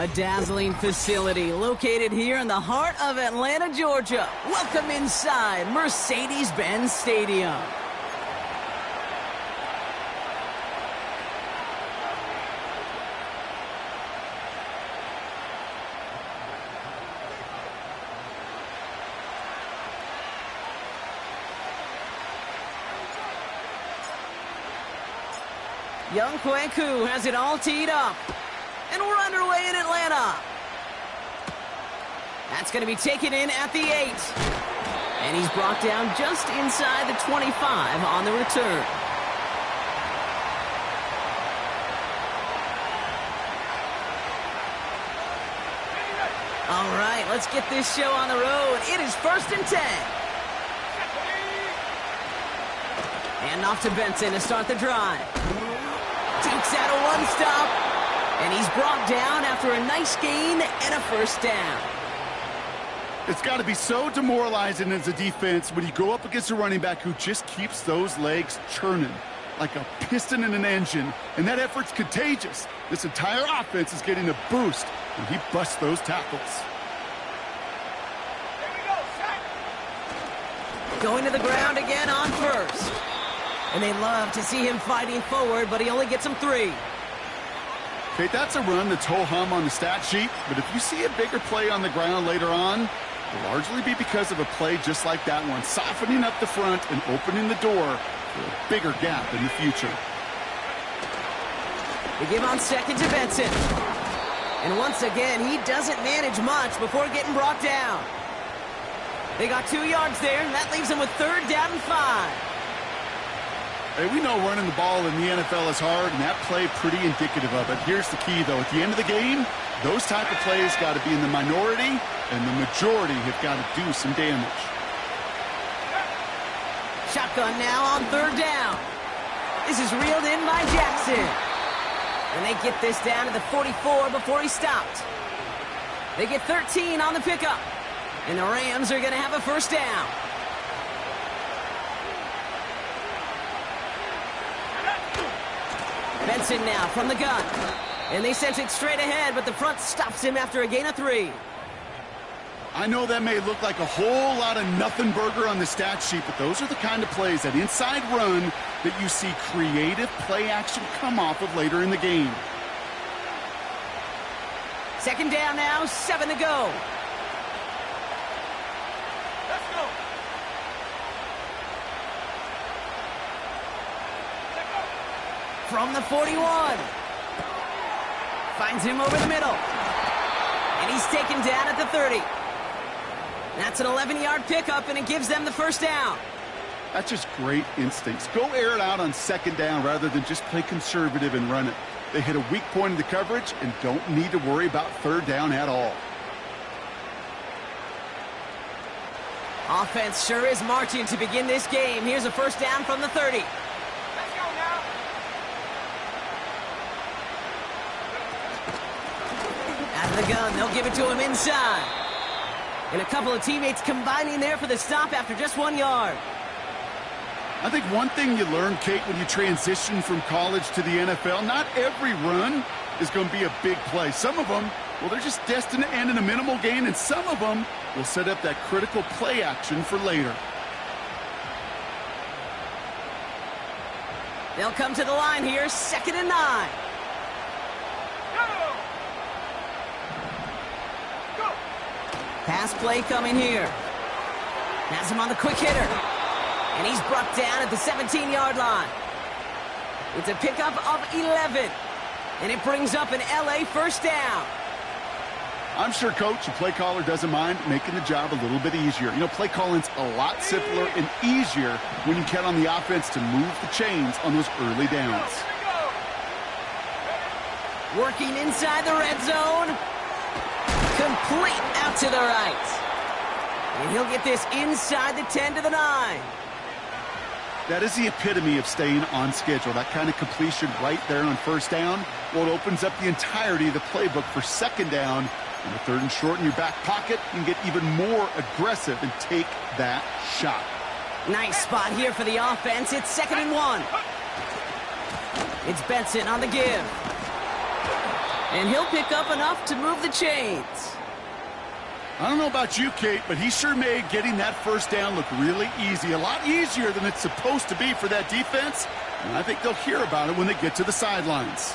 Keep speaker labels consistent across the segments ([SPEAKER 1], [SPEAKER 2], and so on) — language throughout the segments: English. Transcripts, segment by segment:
[SPEAKER 1] A dazzling facility located here in the heart of Atlanta, Georgia. Welcome inside Mercedes-Benz Stadium. Young Kweku has it all teed up. And we're underway in Atlanta. That's going to be taken in at the 8. And he's brought down just inside the 25 on the return. All right, let's get this show on the road. It is 1st and 10. And off to Benson to start the drive. Takes out a one-stop. And he's brought down after a nice gain and a first down.
[SPEAKER 2] It's got to be so demoralizing as a defense when you go up against a running back who just keeps those legs churning like a piston in an engine. And that effort's contagious. This entire offense is getting a boost when he busts those tackles.
[SPEAKER 1] Going to the ground again on first. And they love to see him fighting forward, but he only gets him 3.
[SPEAKER 2] Okay, that's a run that's ho-hum on the stat sheet, but if you see a bigger play on the ground later on, it'll largely be because of a play just like that one, softening up the front and opening the door for a bigger gap in the future.
[SPEAKER 1] They give on second to Benson. And once again, he doesn't manage much before getting brought down. They got 2 yards there, and that leaves them with 3rd down and 5.
[SPEAKER 2] Hey, we know running the ball in the NFL is hard, and that play pretty indicative of it. Here's the key, though. At the end of the game, those type of plays got to be in the minority, and the majority have got to do some damage.
[SPEAKER 1] Shotgun now on 3rd down. This is reeled in by Jackson. And they get this down to the 44 before he stopped. They get 13 on the pickup. And the Rams are going to have a first down. Benson now from the gun. And they sent it straight ahead, but the front stops him after a gain of 3.
[SPEAKER 2] I know that may look like a whole lot of nothing burger on the stat sheet, but those are the kind of plays, that inside run, that you see creative play action come off of later in the game.
[SPEAKER 1] 2nd down now, 7 to go.
[SPEAKER 3] Let's go.
[SPEAKER 1] From the 41. Finds him over the middle. And he's taken down at the 30. That's an 11-yard pickup, and it gives them the first down.
[SPEAKER 2] That's just great instincts. Go air it out on 2nd down rather than just play conservative and run it. They hit a weak point in the coverage and don't need to worry about 3rd down at all.
[SPEAKER 1] Offense sure is marching to begin this game. Here's a first down from the 30.
[SPEAKER 3] Let's go now.
[SPEAKER 1] Out of the gun, they'll give it to him inside. And a couple of teammates combining there for the stop after just 1 yard.
[SPEAKER 2] I think one thing you learn, Kate, when you transition from college to the NFL, not every run is going to be a big play. Some of them, well, they're just destined to end in a minimal gain, and some of them will set up that critical play action for later.
[SPEAKER 1] They'll come to the line here, 2nd and 9. Pass play coming here. Has him on the quick hitter. And he's brought down at the 17-yard line. It's a pickup of 11. And it brings up an LA first down.
[SPEAKER 2] I'm sure, Coach, the play caller doesn't mind making the job a little bit easier. You know, play calling's a lot simpler and easier when you count on the offense to move the chains on those early downs.
[SPEAKER 1] Working inside the red zone. Complete out to the right. And he'll get this inside the 10 to the 9.
[SPEAKER 2] That is the epitome of staying on schedule. That kind of completion right there on first down. Well, it opens up the entirety of the playbook for 2nd down. And the 3rd and short in your back pocket, you can get even more aggressive and take that shot.
[SPEAKER 1] Nice spot here for the offense. It's 2nd and 1. It's Benson on the give. And he'll pick up enough to move the chains.
[SPEAKER 2] I don't know about you, Kate, but he sure made getting that first down look really easy. A lot easier than it's supposed to be for that defense. And I think they'll hear about it when they get to the sidelines.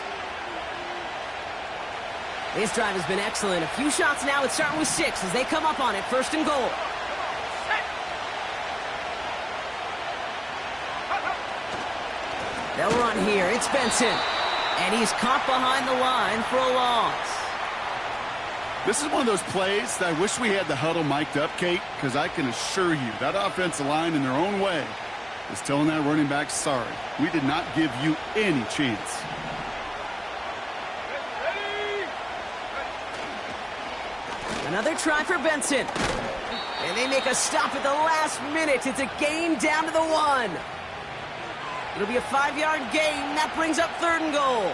[SPEAKER 1] This drive has been excellent. A few shots now. It's starting with 6 as they come up on it. 1st and goal. They'll run here. It's Benson. And he's caught behind the line for a loss.
[SPEAKER 2] This is one of those plays that I wish we had the huddle mic'd up, Kate, because I can assure you that offensive line in their own way is telling that running back, sorry, we did not give you any chance.
[SPEAKER 1] Another try for Benson. And they make a stop at the last minute. It's a gain down to the 1. It'll be a 5-yard gain. That brings up 3rd and goal.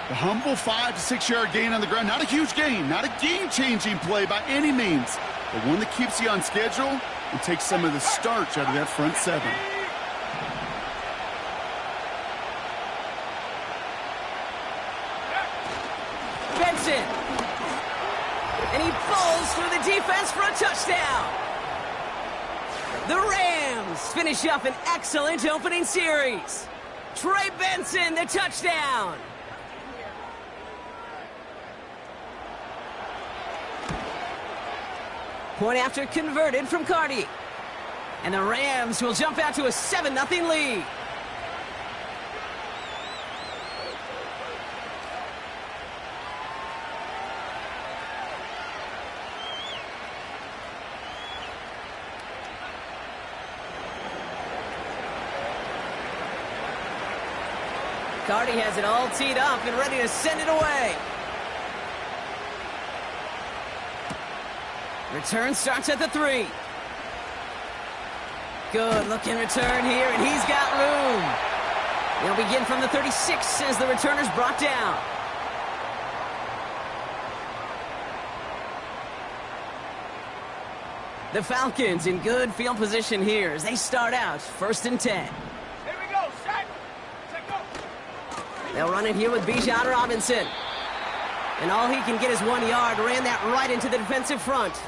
[SPEAKER 2] The humble 5 to 6 yard gain on the ground. Not a huge gain, not a game-changing play by any means, but one that keeps you on schedule and takes some of the starch out of that front 7.
[SPEAKER 1] Benson. And he falls through the defense for a touchdown. The Rams finish up an excellent opening series. Trey Benson, the touchdown. Point after converted from Cardi. And the Rams will jump out to a 7-0 lead. Cardi has it all teed up and ready to send it away. Return starts at the 3. Good looking return here, and he's got room. They'll begin from the 36 as the returner's brought down. The Falcons in good field position here as they start out 1st and 10.
[SPEAKER 3] Here we go, set, go.
[SPEAKER 1] They'll run it here with Bijan Robinson. And all he can get is 1 yard. Ran that right into the defensive front.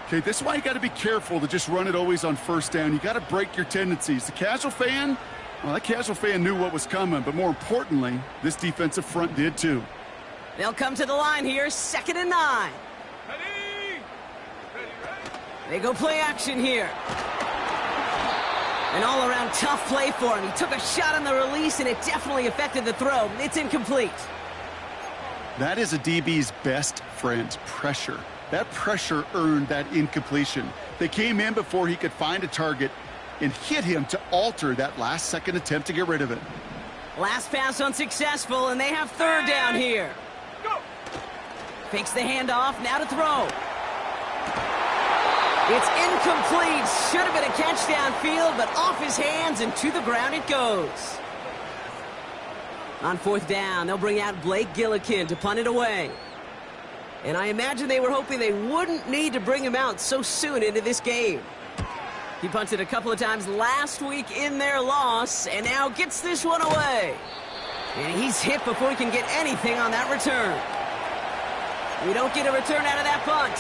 [SPEAKER 2] Okay, this is why you got to be careful to just run it always on 1st down. You got to break your tendencies. The casual fan, well, that casual fan knew what was coming, but more importantly, this defensive front did too.
[SPEAKER 1] They'll come to the line here, 2nd and 9.
[SPEAKER 3] Ready?
[SPEAKER 1] They go play action here. An all-around tough play for him. He took a shot on the release, and it definitely affected the throw. It's incomplete.
[SPEAKER 2] That is a DB's best friend, pressure. That pressure earned that incompletion. They came in before he could find a target and hit him to alter that last-second attempt to get rid of it.
[SPEAKER 1] Last pass unsuccessful, and they have 3rd down here.
[SPEAKER 3] Go.
[SPEAKER 1] Fakes the handoff, now to throw. It's incomplete. Should have been a catch downfield, but off his hands and to the ground it goes. On 4th down, they'll bring out Blake Gillikin to punt it away. And I imagine they were hoping they wouldn't need to bring him out so soon into this game. He punted a couple of times last week in their loss, and now gets this one away. And he's hit before he can get anything on that return. We don't get a return out of that punt.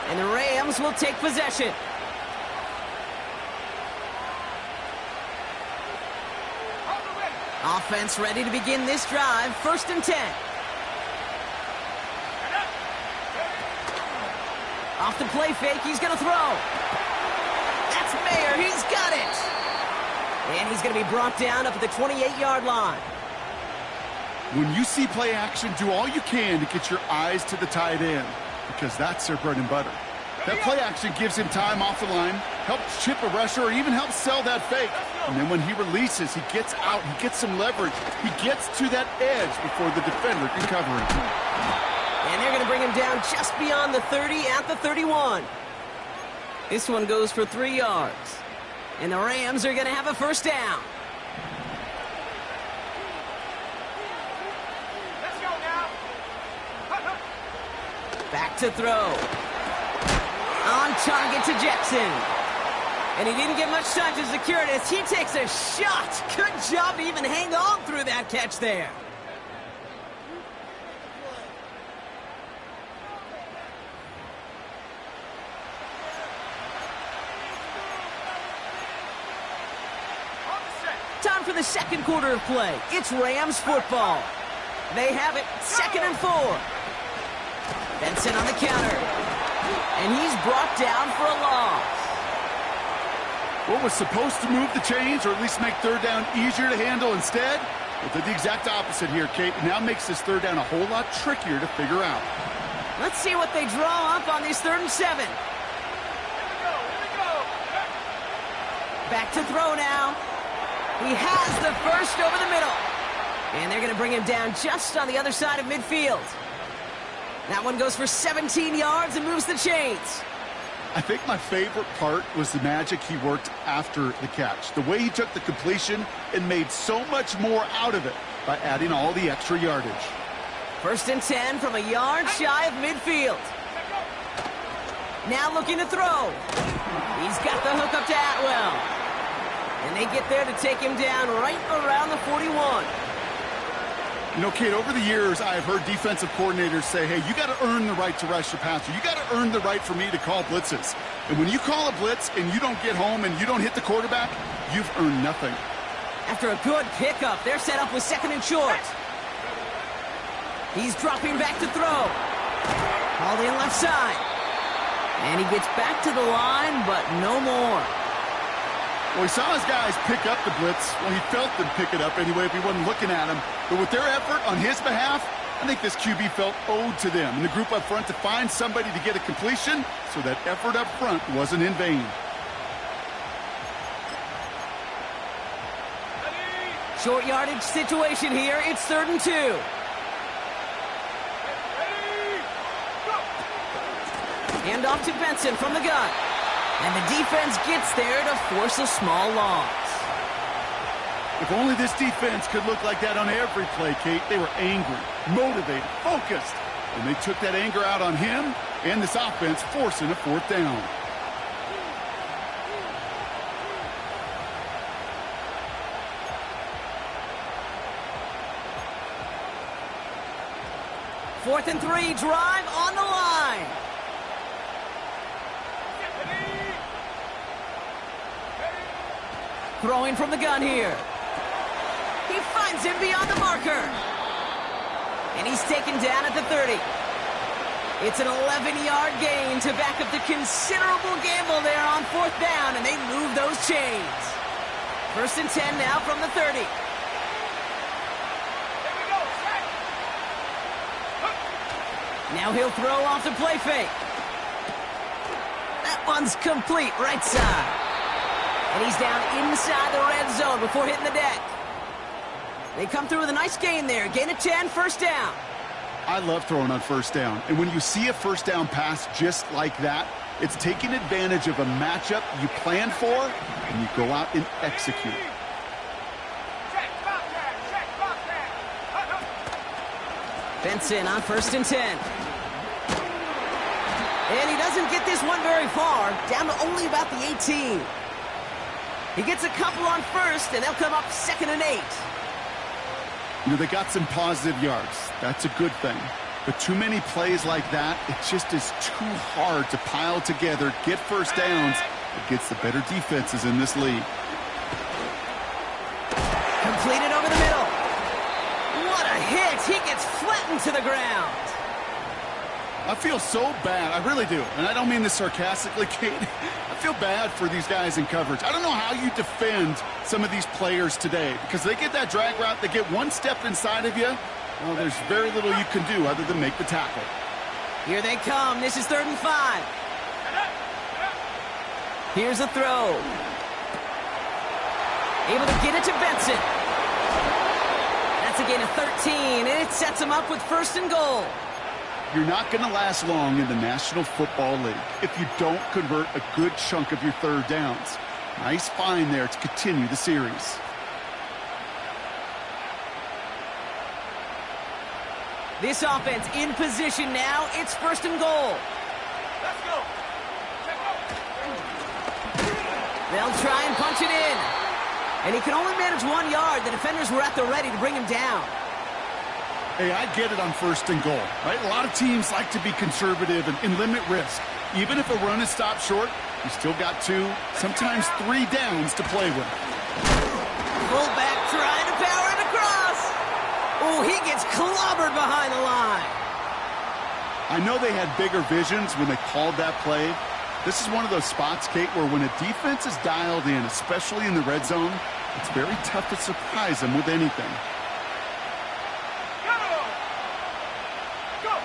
[SPEAKER 1] And the Rams will take possession. Offense ready to begin this drive. 1st and 10. Off the play fake, he's going to throw. That's Mayer, he's got it. And he's going to be brought down up at the 28-yard line.
[SPEAKER 2] When you see play action, do all you can to get your eyes to the tight end, because that's their bread and butter. That play action gives him time off the line, helps chip a rusher, or even helps sell that fake. And then when he releases, he gets out, he gets some leverage. He gets to that edge before the defender can cover him.
[SPEAKER 1] And they're going to bring him down just beyond the 30 at the 31. This one goes for 3 yards. And the Rams are going to have a 1st down.
[SPEAKER 3] Let's go now.
[SPEAKER 1] Back to throw. On target to Jackson. And he didn't get much time to secure it as he takes a shot. Good job to even hang on through that catch there. for the second quarter of play. It's Rams football. They have it, 2nd and 4. Benson on the counter. And he's brought down for a loss.
[SPEAKER 2] What was supposed to move the chains, or at least make third down easier to handle instead? It did the exact opposite here, Kate. It now makes this third down a whole lot trickier to figure out.
[SPEAKER 1] Let's see what they draw up on this 3rd and 7.
[SPEAKER 3] Here we go.
[SPEAKER 1] Back to throw now. He has the first over the middle. And they're going to bring him down just on the other side of midfield. That one goes for 17 yards and moves the chains.
[SPEAKER 2] I think my favorite part was the magic he worked after the catch. The way he took the completion and made so much more out of it by adding all the extra yardage.
[SPEAKER 1] 1st and 10 from a yard shy of midfield. Now looking to throw. He's got the hook up to Atwell. And they get there to take him down right around the 41.
[SPEAKER 2] You know, Kate, over the years, I've heard defensive coordinators say, hey, you got to earn the right to rush the passer. You got to earn the right for me to call blitzes. And when you call a blitz and you don't get home and you don't hit the quarterback, you've earned nothing.
[SPEAKER 1] After a good pickup, they're set up with 2nd and short. He's dropping back to throw. Hauled in left side. And he gets back to the line, but no more.
[SPEAKER 2] Well, he saw his guys pick up the blitz. Well, he felt them pick it up anyway if he wasn't looking at him. But with their effort on his behalf, I think this QB felt owed to them and the group up front to find somebody to get a completion, so that effort up front wasn't in vain.
[SPEAKER 1] Short yardage situation here. It's 3rd and 2. Hand off to Benson from the gun. And the defense gets there to force a small loss.
[SPEAKER 2] If only this defense could look like that on every play, Kate. They were angry, motivated, focused. And they took that anger out on him and this offense, forcing a 4th down.
[SPEAKER 1] Fourth and 3, drive on the line. Throwing from the gun here. He finds him beyond the marker. And he's taken down at the 30. It's an 11-yard gain to back up the considerable gamble there on 4th down, and they move those chains. 1st and 10 now from the 30. Now he'll throw off the play fake. That one's complete, right side. And he's down inside the red zone before hitting the deck. They come through with a nice gain there. Gain of 10, 1st down.
[SPEAKER 2] I love throwing on 1st down. And when you see a 1st down pass just like that, it's taking advantage of a matchup you planned for, and you go out and execute.
[SPEAKER 1] Benson on 1st and 10. And he doesn't get this one very far, down to only about the 18. He gets a couple on 1st, and they'll come up 2nd and 8.
[SPEAKER 2] You know, they got some positive yards. That's a good thing. But too many plays like that, it just is too hard to pile together, get 1st downs against the better defenses in this league.
[SPEAKER 1] Completed over the middle. What a hit. He gets flattened to the ground.
[SPEAKER 2] I feel so bad. I really do. And I don't mean this sarcastically, Kate. I feel bad for these guys in coverage. I don't know how you defend some of these players today, because they get that drag route, they get one step inside of you. Well, there's very little you can do other than make the tackle.
[SPEAKER 1] Here they come. This is 3rd and 5. Here's a throw. Able to get it to Benson. That's a gain of 13, and it sets him up with 1st and goal.
[SPEAKER 2] You're not going to last long in the National Football League if you don't convert a good chunk of your 3rd downs. Nice find there to continue the series.
[SPEAKER 1] This offense in position now. It's 1st and goal.
[SPEAKER 3] Let's go.
[SPEAKER 1] They'll try and punch it in. And he can only manage 1 yard. The defenders were at the ready to bring him down.
[SPEAKER 2] Hey, I get it on 1st and goal, right? A lot of teams like to be conservative and limit risk. Even if a run is stopped short, you still got 2, sometimes 3 downs to play with.
[SPEAKER 1] Fullback Trying to power it across. Oh, he gets clobbered behind the line.
[SPEAKER 2] I know they had bigger visions when they called that play. This is one of those spots, Kate, where when a defense is dialed in, especially in the red zone, it's very tough to surprise them with anything.
[SPEAKER 3] Go!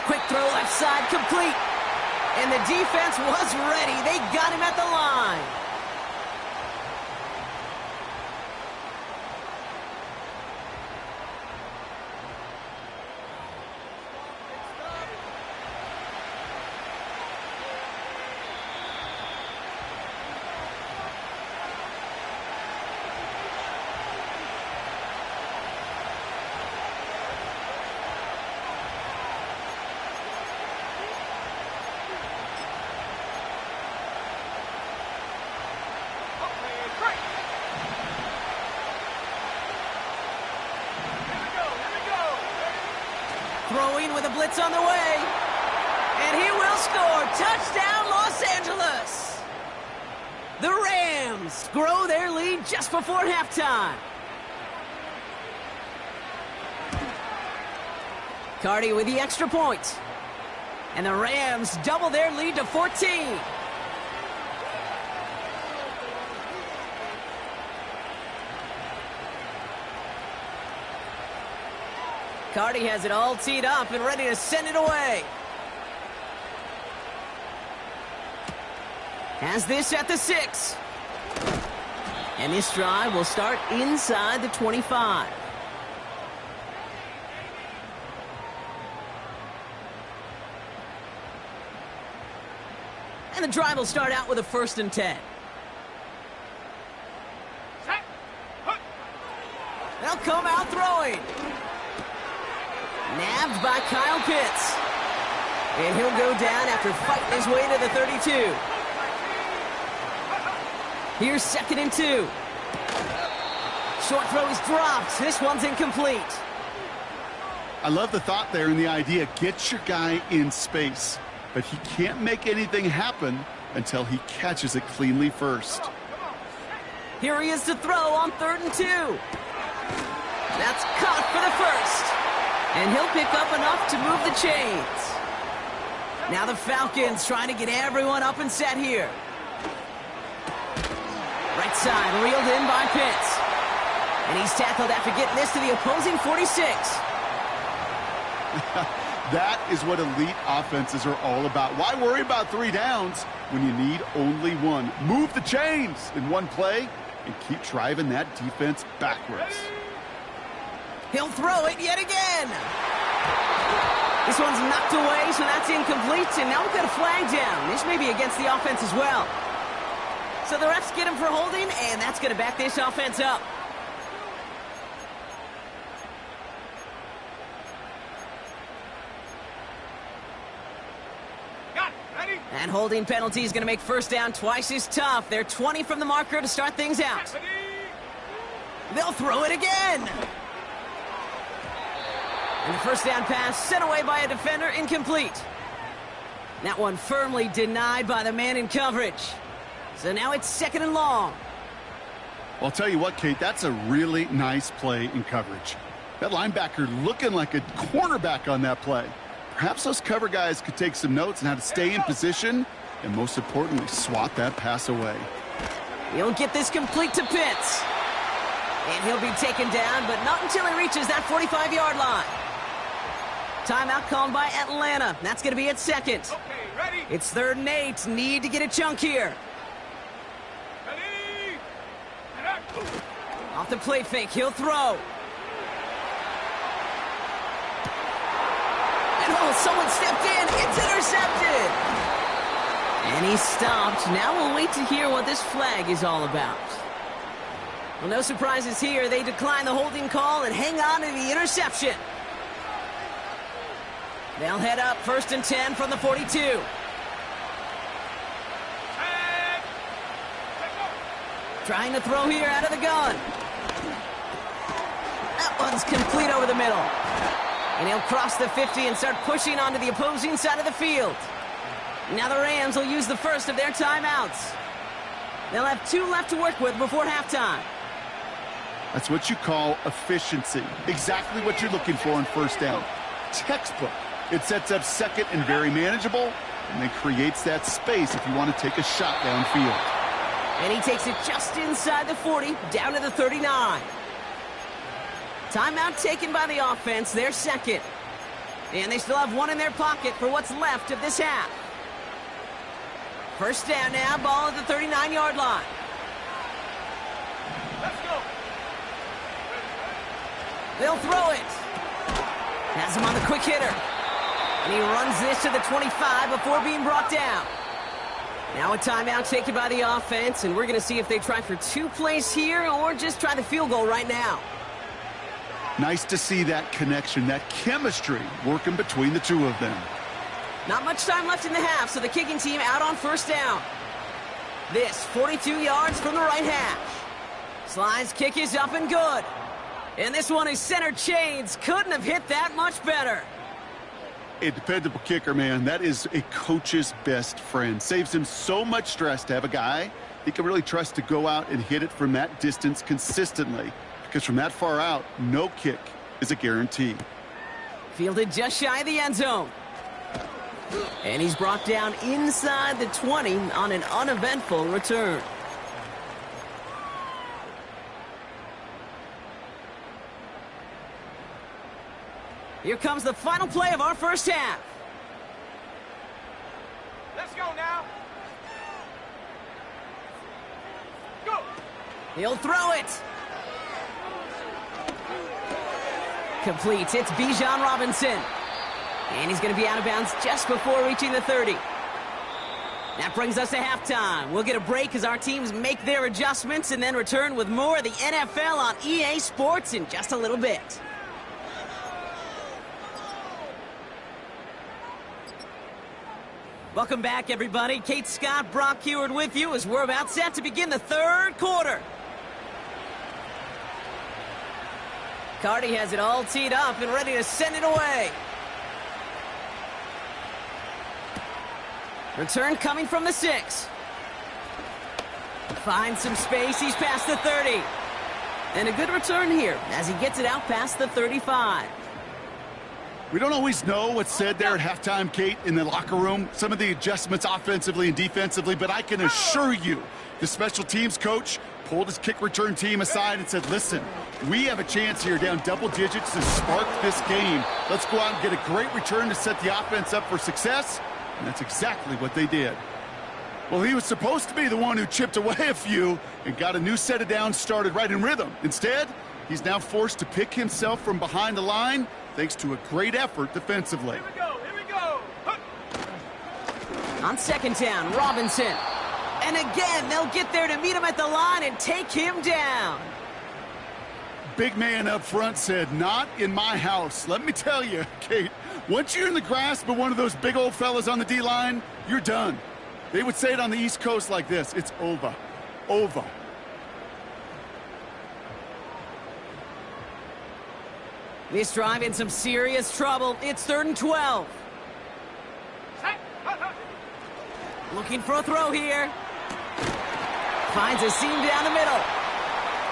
[SPEAKER 1] Quick throw left side, complete. And the defense was ready. They got him at the line. Throwing with a blitz on the way. And he will score. Touchdown, Los Angeles. The Rams grow their lead just before halftime. Cardi with the extra point. And the Rams double their lead to 14. Cardi has it all teed up and ready to send it away. Has this at the 6. And this drive will start inside the 25. And the drive will start out with a 1st and 10. They'll come out throwing. Nabbed by Kyle Pitts. And he'll go down after fighting his way to the 32. Here's 2nd and 2. Short throw is dropped. This one's incomplete.
[SPEAKER 2] I love the thought there and the idea. Get your guy in space. But he can't make anything happen until he catches it cleanly first.
[SPEAKER 1] Here he is to throw on 3rd and 2. That's caught for the 1st. And he'll pick up enough to move the chains. Now the Falcons trying to get everyone up and set here. Right side, reeled in by Pitts. And he's tackled after getting this to the opposing 46.
[SPEAKER 2] That is what elite offenses are all about. Why worry about 3 downs when you need only 1? Move the chains in one play and keep driving that defense backwards.
[SPEAKER 1] He'll throw it yet again. This one's knocked away, so that's incomplete. And now we've got a flag down. This may be against the offense as well. So the refs get him for holding, and that's going to back this offense up. And holding penalty is going to make 1st down twice as tough. They're 20 from the marker to start things out. They'll throw it again. And the 1st down pass sent away by a defender, incomplete. That one firmly denied by the man in coverage. So now it's 2nd and long.
[SPEAKER 2] Well, I'll tell you what, Kate, that's a really nice play in coverage. That linebacker looking like a cornerback on that play. Perhaps those cover guys could take some notes on how to stay in position and, most importantly, swat that pass away.
[SPEAKER 1] He'll get this complete to Pitts. And he'll be taken down, but not until he reaches that 45-yard line. Timeout called by Atlanta. That's going to be at 2nd.
[SPEAKER 3] Okay, ready?
[SPEAKER 1] It's 3rd and 8. Need to get a chunk here.
[SPEAKER 3] Ready?
[SPEAKER 1] Off the play fake, he'll throw. And oh, someone stepped in. It's intercepted. And he's stopped. Now we'll wait to hear what this flag is all about. Well, no surprises here. They decline the holding call and hang on to the interception. They'll head up 1st and 10 from the 42. Trying to throw here out of the gun. That one's complete over the middle. And he'll cross the 50 and start pushing onto the opposing side of the field. Now the Rams will use the first of their timeouts. They'll have 2 left to work with before halftime.
[SPEAKER 2] That's what you call efficiency. Exactly what you're looking for on first down. Textbook. It sets up second and very manageable, and then creates that space if you want to take a shot downfield.
[SPEAKER 1] And he takes it just inside the 40, down to the 39. Timeout taken by the offense, their second. And they still have 1 in their pocket for what's left of this half. First down now, ball at the 39-yard line.
[SPEAKER 3] Let's go.
[SPEAKER 1] They'll throw it. Has him on the quick hitter. And he runs this to the 25 before being brought down. Now a timeout taken by the offense, and we're going to see if they try for 2 plays here or just try the field goal right now.
[SPEAKER 2] Nice to see that connection, that chemistry working between the 2 of them.
[SPEAKER 1] Not much time left in the half, so the kicking team out on first down. This 42 yards from the right hash. Sly's kick is up and good. And this one is center chains. Couldn't have hit that much better.
[SPEAKER 2] A dependable kicker, man. That is a coach's best friend. Saves him so much stress to have a guy he can really trust to go out and hit it from that distance consistently. Because from that far out, no kick is a guarantee.
[SPEAKER 1] Fielded just shy of the end zone. And he's brought down inside the 20 on an uneventful return. Here comes the final play of our first half.
[SPEAKER 3] Let's go now. Go.
[SPEAKER 1] He'll throw it. Complete. It's Bijan Robinson. And he's going to be out of bounds just before reaching the 30. That brings us to halftime. We'll get a break as our teams make their adjustments and then return with more of the NFL on EA Sports in just a little bit. Welcome back, everybody. Kate Scott, Brock Heward with you as we're about set to begin the third quarter. Cardi has it all teed up and ready to send it away. Return coming from the 6. Finds some space. He's past the 30. And a good return here as he gets it out past the 35.
[SPEAKER 2] We don't always know what's said there at halftime, Kate, in the locker room. Some of the adjustments offensively and defensively, but I can assure you the special teams coach pulled his kick return team aside and said, listen, we have a chance here down double digits to spark this game. Let's go out and get a great return to set the offense up for success. And that's exactly what they did. Well, he was supposed to be the one who chipped away a few and got a new set of downs started right in rhythm. Instead, he's now forced to pick himself from behind the line thanks to a great effort defensively.
[SPEAKER 3] Here we go. Here we go.
[SPEAKER 1] On second down, Robinson. And again, they'll get there to meet him at the line and take him down.
[SPEAKER 2] Big man up front said, not in my house. Let me tell you, Kate, once you're in the grasp of one of those big old fellas on the D-line, you're done. They would say it on the East Coast like this, it's over. Over.
[SPEAKER 1] This drive in some serious trouble. It's 3rd and 12. Looking for a throw here. Finds a seam down the middle.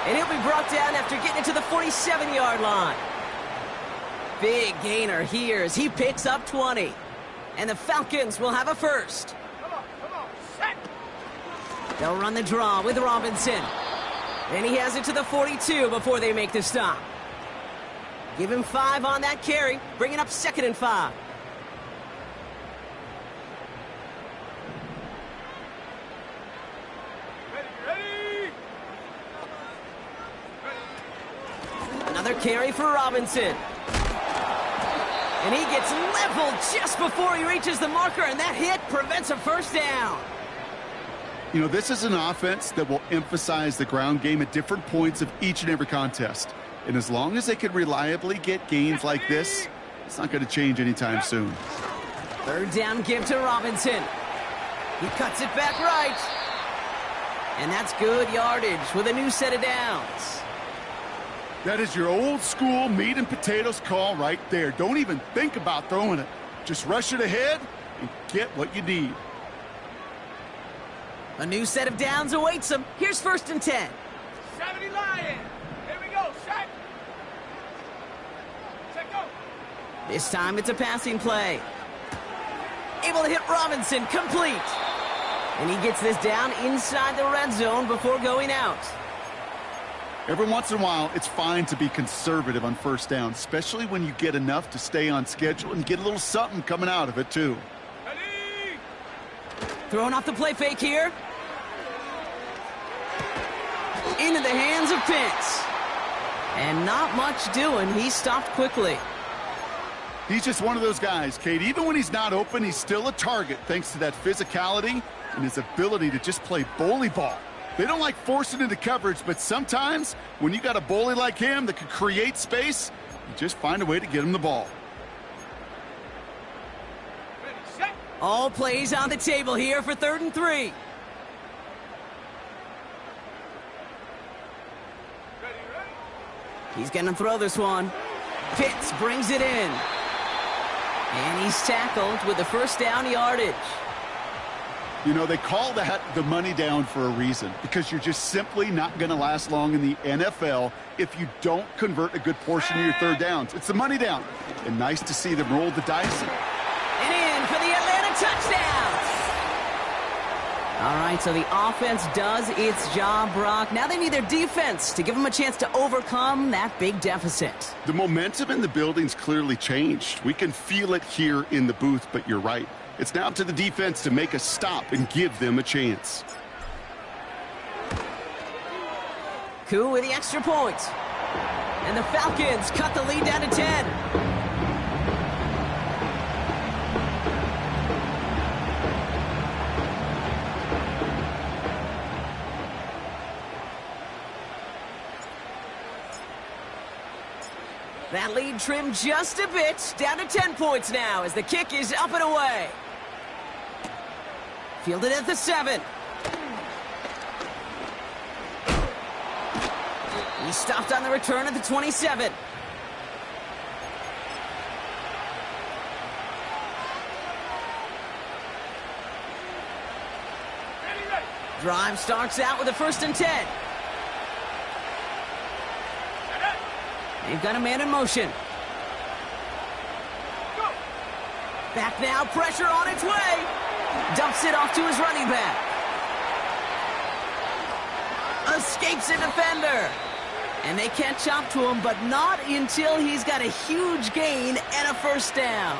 [SPEAKER 1] And he'll be brought down after getting it to the 47-yard line. Big gainer here as he picks up 20. And the Falcons will have a first.
[SPEAKER 3] Come on, set.
[SPEAKER 1] They'll run the draw with Robinson. And he has it to the 42 before they make the stop. Give him 5 on that carry, bringing up 2nd and 5.
[SPEAKER 3] Ready.
[SPEAKER 1] Another carry for Robinson. And he gets leveled just before he reaches the marker, and that hit prevents a first down.
[SPEAKER 2] You know, this is an offense that will emphasize the ground game at different points of each and every contest. And as long as they can reliably get gains like this, it's not going to change anytime soon.
[SPEAKER 1] 3rd down give to Robinson. He cuts it back right. And that's good yardage with a new set of downs.
[SPEAKER 2] That is your old school meat and potatoes call right there. Don't even think about throwing it. Just rush it ahead and get what you need.
[SPEAKER 1] A new set of downs awaits him. Here's 1st and 10.
[SPEAKER 3] 70 Lions. Here we go. Set. Set, go.
[SPEAKER 1] This time it's a passing play. Able to hit Robinson, complete. And he gets this down inside the red zone before going out.
[SPEAKER 2] Every once in a while, it's fine to be conservative on 1st down, especially when you get enough to stay on schedule and get a little something coming out of it, too.
[SPEAKER 3] Ready.
[SPEAKER 1] Throwing off the play fake here. Into the hands of Pitts. And not much doing. He stopped quickly.
[SPEAKER 2] He's just one of those guys, Kate. Even when he's not open, he's still a target thanks to that physicality and his ability to just play bully ball. They don't like forcing into coverage, but sometimes when you got a bully like him that can create space, you just find a way to get him the ball.
[SPEAKER 3] Ready, set.
[SPEAKER 1] All plays on the table here for 3rd and 3.
[SPEAKER 3] Ready, ready.
[SPEAKER 1] He's going to throw this one. Pitts brings it in. And he's tackled with the 1st down yardage.
[SPEAKER 2] You know, they call that the money down for a reason, because you're just simply not going to last long in the NFL if you don't convert a good portion of your 3rd downs. It's the money down. And nice to see them roll the dice.
[SPEAKER 1] And in for the Atlanta touchdown. All right, so the offense does its job, Brock. Now they need their defense to give them a chance to overcome that big deficit.
[SPEAKER 2] The momentum in the building's clearly changed. We can feel it here in the booth, but you're right. It's now up to the defense to make a stop and give them a chance.
[SPEAKER 1] Koo with the extra point. And the Falcons cut the lead down to 10. That lead trimmed just a bit, down to 10 points now as the kick is up and away. Fielded at the 7. He stopped on the return at the 27.
[SPEAKER 3] Ready, ready.
[SPEAKER 1] Drive starts out with a 1st and 10. They've got a man in motion.
[SPEAKER 3] Go.
[SPEAKER 1] Back now, pressure on its way. Dumps it off to his running back. Escapes a defender. And they catch up to him, but not until he's got a huge gain and a 1st down.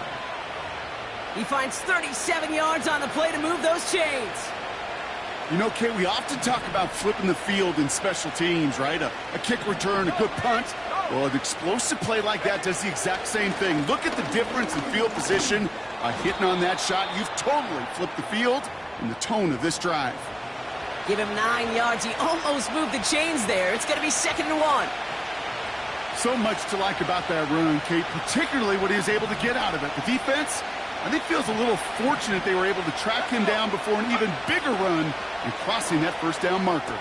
[SPEAKER 1] He finds 37 yards on the play to move those chains.
[SPEAKER 2] You know, Kate, we often talk about flipping the field in special teams, right? A kick return, a good punt. Well, an explosive play like that does the exact same thing. Look at the difference in field position. By hitting on that shot, you've totally flipped the field and the tone of this drive.
[SPEAKER 1] Give him 9 yards. He almost moved the chains there. It's going to be 2nd and 1.
[SPEAKER 2] So much to like about that run, Kate, particularly what he was able to get out of it. The defense, I think, feels a little fortunate they were able to track him down before an even bigger run and crossing that 1st down marker.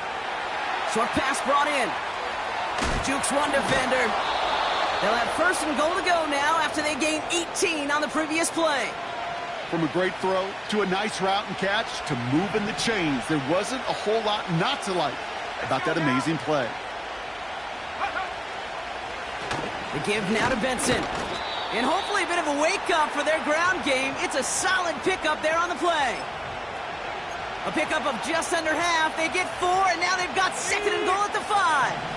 [SPEAKER 1] Short pass brought in. Jukes one defender. They'll have 1st and goal to go now after they gained 18 on the previous play.
[SPEAKER 2] From a great throw to a nice route and catch to moving the chains, there wasn't a whole lot not to like about that amazing play.
[SPEAKER 1] The give now to Benson. And hopefully a bit of a wake-up for their ground game. It's a solid pickup there on the play. A pickup of just under half. They get 4, and now they've got 2nd and goal at the 5.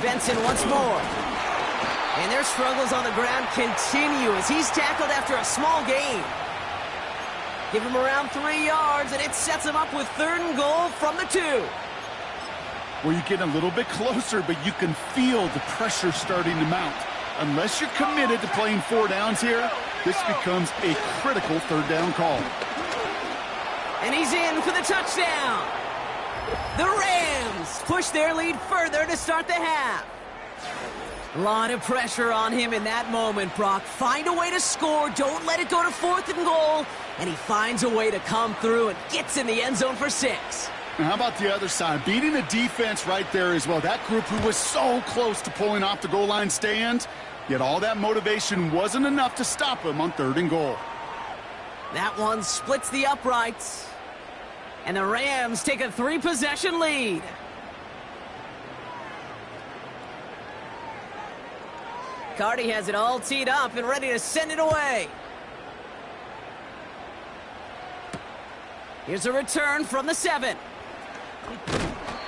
[SPEAKER 1] Benson once more. And their struggles on the ground continue as he's tackled after a small gain. Give him around 3 yards, and it sets him up with 3rd and goal from the 2.
[SPEAKER 2] Where you get a little bit closer, but you can feel the pressure starting to mount. Unless you're committed to playing 4 downs here, this becomes a critical 3rd down call.
[SPEAKER 1] And he's in for the touchdown. The Rams push their lead further to start the half. A lot of pressure on him in that moment, Brock. Find a way to score. Don't let it go to 4th and goal. And he finds a way to come through and gets in the end zone for 6.
[SPEAKER 2] And how about the other side? Beating the defense right there as well. That group who was so close to pulling off the goal line stand, yet all that motivation wasn't enough to stop them on 3rd and goal.
[SPEAKER 1] That one splits the uprights. And the Rams take a 3-possession lead. Carty has it all teed up and ready to send it away. Here's a return from the 7.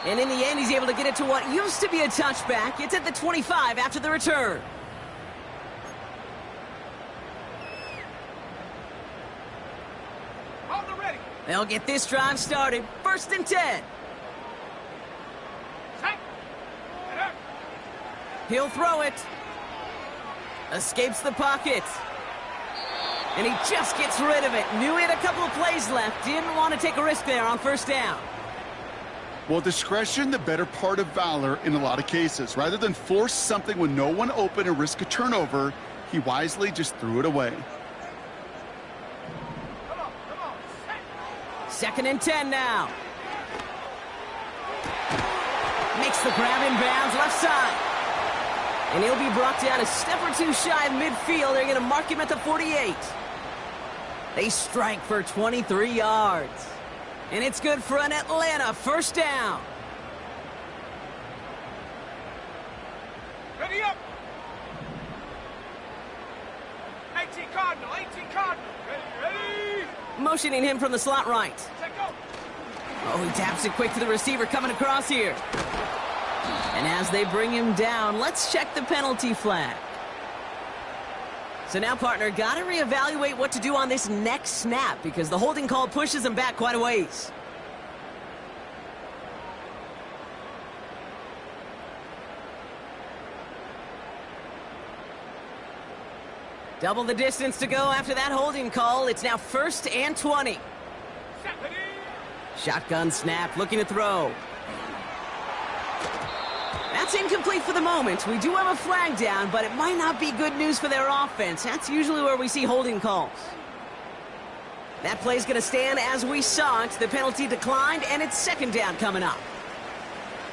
[SPEAKER 1] And in the end, he's able to get it to what used to be a touchback. It's at the 25 after the return.
[SPEAKER 3] On the ready.
[SPEAKER 1] They'll get this drive started. 1st and 10.
[SPEAKER 3] Set. And up.
[SPEAKER 1] He'll throw it. Escapes the pocket. And he just gets rid of it. Knew he had a couple of plays left. Didn't want to take a risk there on 1st down.
[SPEAKER 2] Well, discretion, the better part of valor in a lot of cases. Rather than force something with no one open and risk a turnover, he wisely just threw it away.
[SPEAKER 3] Come on. Set.
[SPEAKER 1] 2nd and 10 now. Makes the grab in bounds left side. And he'll be brought down a step or two shy of midfield. They're going to mark him at the 48. They strike for 23 yards. And it's good for an Atlanta 1st down.
[SPEAKER 3] Ready up. 18 Cardinal. Ready.
[SPEAKER 1] Motioning him from the slot right.
[SPEAKER 3] Set, go.
[SPEAKER 1] Oh, he taps it quick to the receiver coming across here. And as they bring him down, let's check the penalty flag. So now, partner, got to reevaluate what to do on this next snap because the holding call pushes him back quite a ways. Double the distance to go after that holding call. It's now 1st and 20.
[SPEAKER 3] Set. Ready.
[SPEAKER 1] Shotgun snap, looking to throw. That's incomplete for the moment. We do have a flag down, but it might not be good news for their offense. That's usually where we see holding calls. That play's going to stand as we saw it. The penalty declined, and it's 2nd down coming up.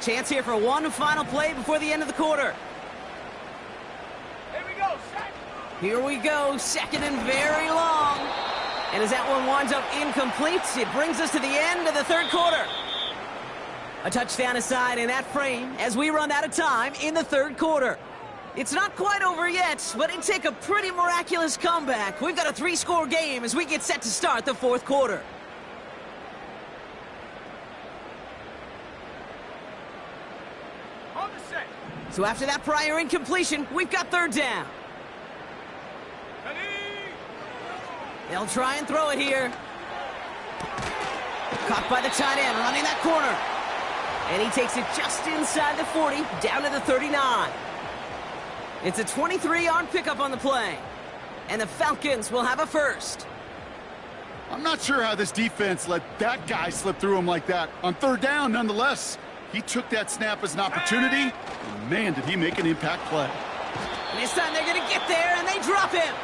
[SPEAKER 1] Chance here for one final play before the end of the quarter.
[SPEAKER 3] Here we go. Set.
[SPEAKER 1] Here we go, 2nd and very long. And as that one winds up incomplete, it brings us to the end of the 3rd quarter. A touchdown aside in that frame as we run out of time in the 3rd quarter. It's not quite over yet, but it'd take a pretty miraculous comeback. We've got a 3-score game as we get set to start the 4th quarter.
[SPEAKER 3] On the set.
[SPEAKER 1] So after that prior incompletion, we've got 3rd down.
[SPEAKER 3] Ready.
[SPEAKER 1] They'll try and throw it here. Caught by the tight end, running that corner. And he takes it just inside the 40, down to the 39. It's a 23-yard pickup on the play. And the Falcons will have a 1st.
[SPEAKER 2] I'm not sure how this defense let that guy slip through him like that. On 3rd down, nonetheless, he took that snap as an opportunity. And man, did he make an impact play.
[SPEAKER 1] And this time they're going to get there, and they drop him.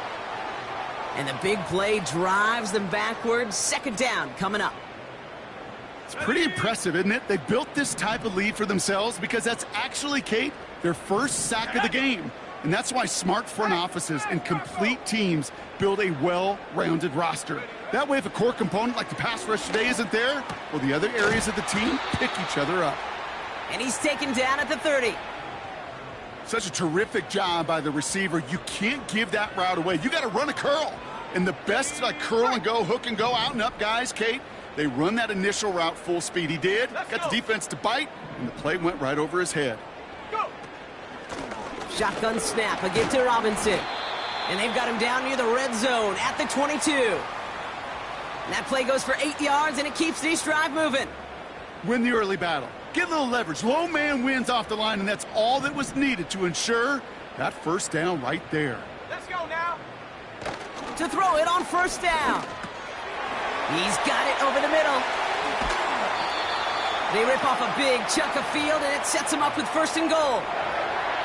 [SPEAKER 1] And the big play drives them backwards. 2nd down coming up.
[SPEAKER 2] It's pretty impressive, isn't it? They built this type of lead for themselves because that's actually, Kate, their 1st sack of the game. And that's why smart front offices and complete teams build a well-rounded roster. That way, if a core component like the pass rush today isn't there, well, the other areas of the team pick each other up.
[SPEAKER 1] And he's taken down at the 30.
[SPEAKER 2] Such a terrific job by the receiver. You can't give that route away. You got to run a curl. And the best, like curl and go, hook and go, out and up guys, Kate, they run that initial route full speed. He did. Got the defense to bite, and the play went right over his head.
[SPEAKER 3] Go.
[SPEAKER 1] Shotgun snap again to Robinson. And they've got him down near the red zone at the 22. And that play goes for 8 yards, and it keeps this drive moving.
[SPEAKER 2] Win the early battle. Get a little leverage. Low man wins off the line, and that's all that was needed to ensure that 1st down right there.
[SPEAKER 3] Let's go now.
[SPEAKER 1] To throw it on 1st down. He's got it over the middle. They rip off a big chunk of field, and it sets him up with 1st and goal.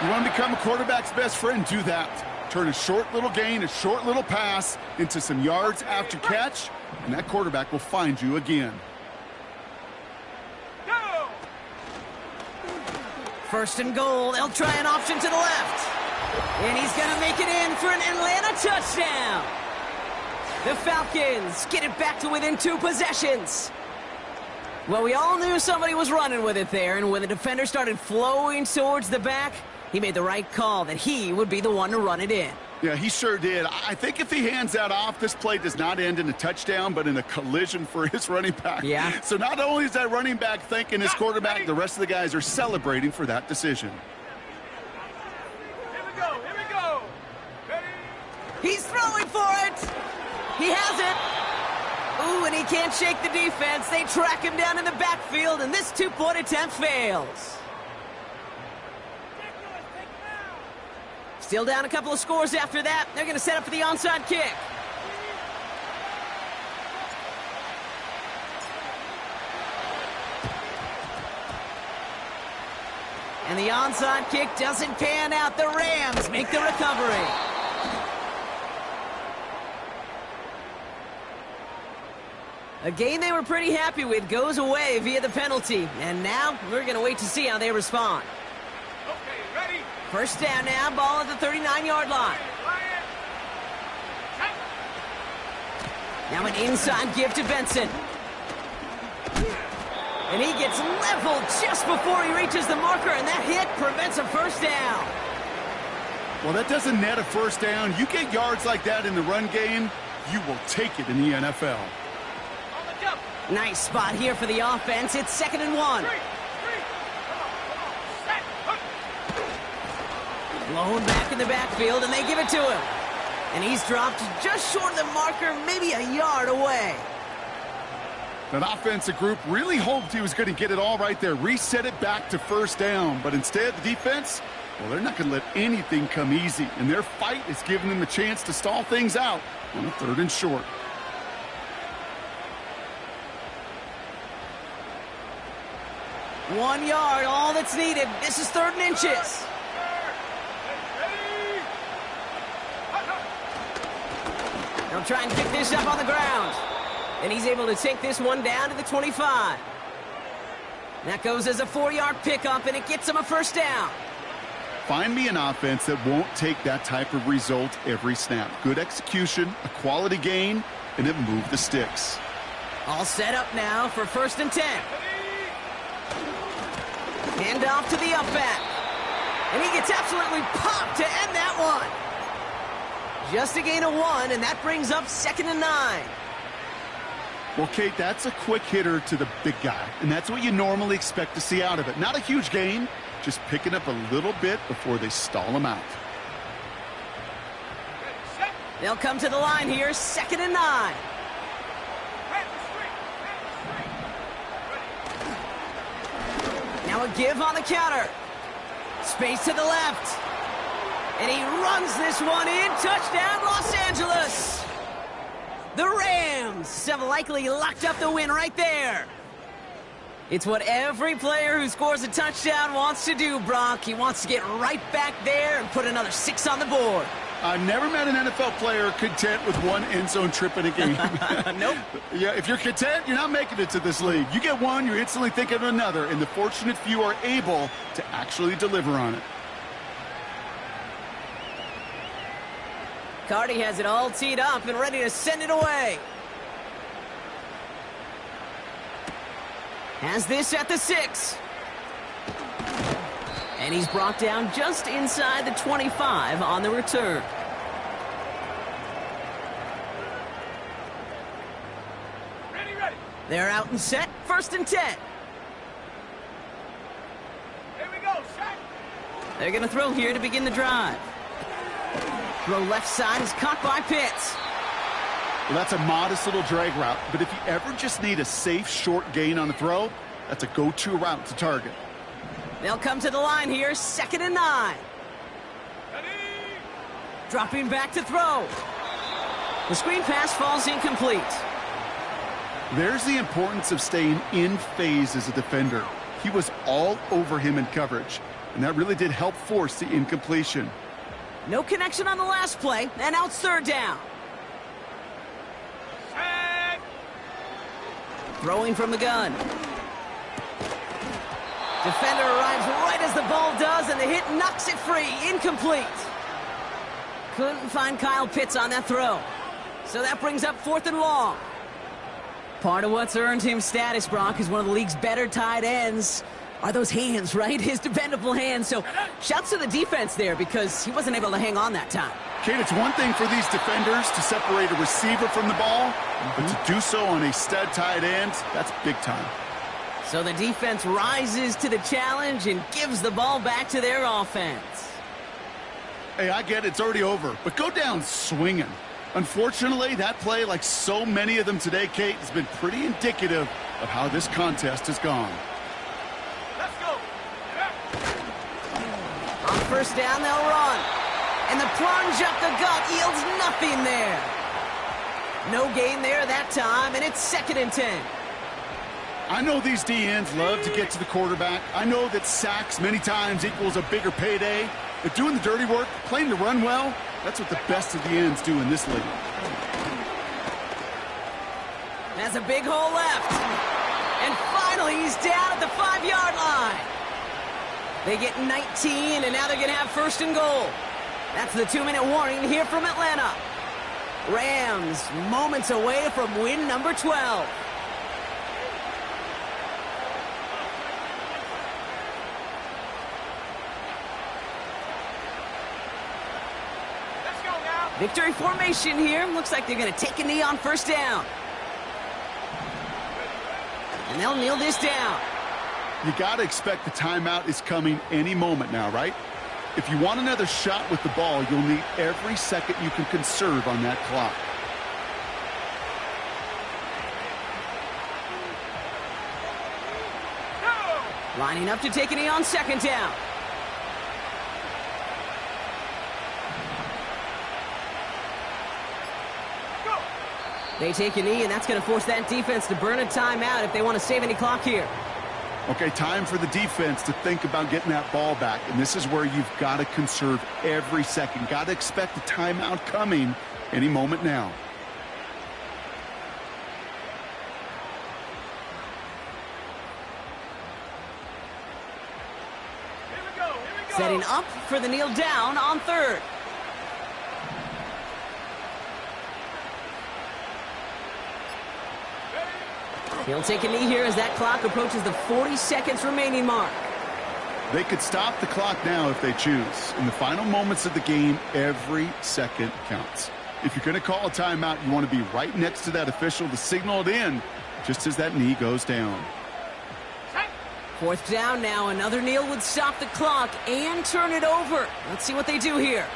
[SPEAKER 2] You want to become a quarterback's best friend? Do that. Turn a short little gain, a short little pass into some yards after catch, and that quarterback will find you again.
[SPEAKER 1] First and goal. They'll try an option to the left. And he's going to make it in for an Atlanta touchdown. The Falcons get it back to within 2 possessions. Well, we all knew somebody was running with it there, and when the defender started flowing towards the back, he made the right call that he would be the one to run it in.
[SPEAKER 2] Yeah, he sure did. I think if he hands that off, this play does not end in a touchdown, but in a collision for his running back.
[SPEAKER 1] Yeah.
[SPEAKER 2] So not only is that running back thanking his quarterback, the rest of the guys are celebrating for that decision.
[SPEAKER 3] Here we go. Here we go. Ready?
[SPEAKER 1] He's throwing for it. He has it. Ooh, and he can't shake the defense. They track him down in the backfield, and this 2-point attempt fails. Still down a couple of scores after that. They're going to set up for the onside kick. And the onside kick doesn't pan out. The Rams make the recovery. A game they were pretty happy with goes away via the penalty. And now we're going to wait to see how they respond.
[SPEAKER 3] Okay, ready?
[SPEAKER 1] First down now, ball at the 39-yard line.
[SPEAKER 3] Ryan.
[SPEAKER 1] Now an inside give to Benson. And he gets leveled just before he reaches the marker, and that hit prevents a first down.
[SPEAKER 2] Well, that doesn't net a first down. You get yards like that in the run game, you will take it in the NFL.
[SPEAKER 3] On the jump.
[SPEAKER 1] Nice spot here for the offense. It's 2nd and 1.
[SPEAKER 3] Three. Come on. Set. Hook.
[SPEAKER 1] Blown back in the backfield, and they give it to him. And he's dropped just short of the marker, maybe a yard away.
[SPEAKER 2] That offensive group really hoped he was going to get it all right there, reset it back to first down. But instead, the defense, well, they're not going to let anything come easy. And their fight is giving them a chance to stall things out on a 3rd and short.
[SPEAKER 1] One yard, all that's needed. This is 3rd and inches.
[SPEAKER 3] Ready?
[SPEAKER 1] They'll try and pick this up on the ground. And he's able to take this one down to the 25. That goes as a 4-yard pickup, and it gets him a first down.
[SPEAKER 2] Find me an offense that won't take that type of result every snap. Good execution, a quality gain, and it moved the sticks.
[SPEAKER 1] All set up now for 1st and 10. Hand off to the up back. And he gets absolutely popped to end that one. Just a gain of 1, and that brings up 2nd and 9.
[SPEAKER 2] Well, Kate, that's a quick hitter to the big guy, and that's what you normally expect to see out of it. Not a huge gain, just picking up a little bit before they stall him out.
[SPEAKER 1] They'll come to the line here, 2nd and 9. Now a give on the counter. Space to the left. And he runs this one in. Touchdown, Los Angeles. The Rams have likely locked up the win right there. It's what every player who scores a touchdown wants to do, Brock. He wants to get right back there and put another 6 on the board.
[SPEAKER 2] I've never met an NFL player content with one end zone trip in a game.
[SPEAKER 1] Nope.
[SPEAKER 2] Yeah, if you're content, you're not making it to this league. You get one, you're instantly thinking of another, and the fortunate few are able to actually deliver on it.
[SPEAKER 1] Cardi has it all teed up and ready to send it away. Has this at the 6. And he's brought down just inside the 25 on the return.
[SPEAKER 3] Ready.
[SPEAKER 1] They're out and set. 1st and 10.
[SPEAKER 3] Here we go. Set.
[SPEAKER 1] They're going to throw here to begin the drive. Throw left side is caught by Pitts.
[SPEAKER 2] Well, that's a modest little drag route, but if you ever just need a safe, short gain on the throw, that's a go-to route to target.
[SPEAKER 1] They'll come to the line here, 2nd and 9.
[SPEAKER 3] Ready.
[SPEAKER 1] Dropping back to throw. The screen pass falls incomplete.
[SPEAKER 2] There's the importance of staying in phase as a defender. He was all over him in coverage, and that really did help force the incompletion.
[SPEAKER 1] No connection on the last play, and now it's 3rd down.
[SPEAKER 3] Set.
[SPEAKER 1] Throwing from the gun. Defender arrives right as the ball does, and the hit knocks it free. Incomplete. Couldn't find Kyle Pitts on that throw. So that brings up 4th and long. Part of what's earned him status, Brock, is one of the league's better tight ends. Are those hands, right? His dependable hands. So shouts to the defense there because he wasn't able to hang on that time.
[SPEAKER 2] Kate, it's one thing for these defenders to separate a receiver from the ball, but to do so on a stud tight end, that's big time.
[SPEAKER 1] So the defense rises to the challenge and gives the ball back to their offense.
[SPEAKER 2] Hey, I get it, it's already over, but go down swinging. Unfortunately, that play, like so many of them today, Kate, has been pretty indicative of how this contest has gone.
[SPEAKER 3] Let's go.
[SPEAKER 1] On 1st down, they'll run. And the plunge up the gut yields nothing there. No gain there that time, and it's 2nd and 10.
[SPEAKER 2] I know these DNs love to get to the quarterback. I know that sacks many times equals a bigger payday. But doing the dirty work, playing to run well, that's what the best of the ends do in this league.
[SPEAKER 1] That's a big hole left. And finally, he's down at the 5-yard line. They get 19, and now they're going to have 1st and goal. That's the 2-minute warning here from Atlanta. Rams moments away from win number 12.
[SPEAKER 3] Let's go now.
[SPEAKER 1] Victory formation here. Looks like they're going to take a knee on 1st down. And they'll kneel this down.
[SPEAKER 2] You got to expect the timeout is coming any moment now, right? If you want another shot with the ball, you'll need every second you can conserve on that clock.
[SPEAKER 3] Go.
[SPEAKER 1] Lining up to take a knee on 2nd down.
[SPEAKER 3] Go.
[SPEAKER 1] They take a knee, and that's going to force that defense to burn a timeout if they want to save any clock here.
[SPEAKER 2] Okay, time for the defense to think about getting that ball back, and this is where you've got to conserve every second. Got to expect the timeout coming any moment now.
[SPEAKER 3] Here we go. Here we go.
[SPEAKER 1] Setting up for the kneel down on 3rd. He'll take a knee here as that clock approaches the 40 seconds remaining mark.
[SPEAKER 2] They could stop the clock now if they choose. In the final moments of the game, every second counts. If you're going to call a timeout, you want to be right next to that official to signal it in just as that knee goes down.
[SPEAKER 1] 4th down now. Another kneel would stop the clock and turn it over. Let's see what they do here.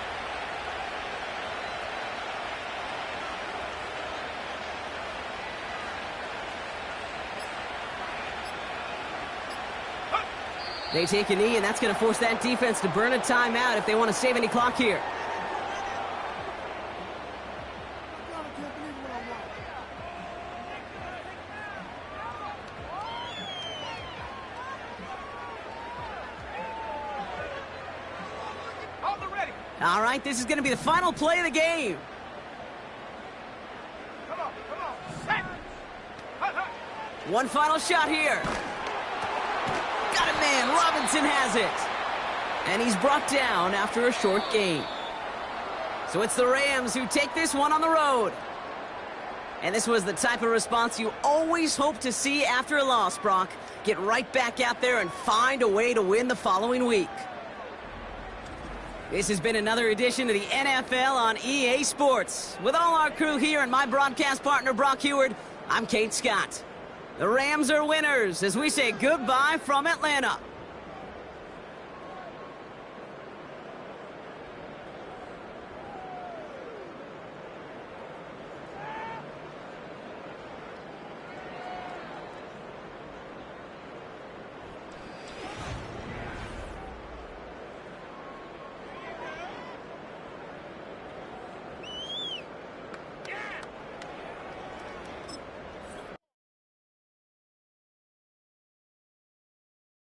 [SPEAKER 1] They take a knee, and that's going to force that defense to burn a timeout if they want to save any clock here.
[SPEAKER 3] Hold it ready.
[SPEAKER 1] All right, this is going to be the final play of the game.
[SPEAKER 3] Come on. Set. Hut, hut.
[SPEAKER 1] One final shot here. Got it, man. Robinson has it. And he's brought down after a short gain. So it's the Rams who take this one on the road. And this was the type of response you always hope to see after a loss, Brock. Get right back out there and find a way to win the following week. This has been another edition of the NFL on EA Sports. With all our crew here and my broadcast partner, Brock Heward, I'm Kate Scott. The Rams are winners as we say goodbye from Atlanta.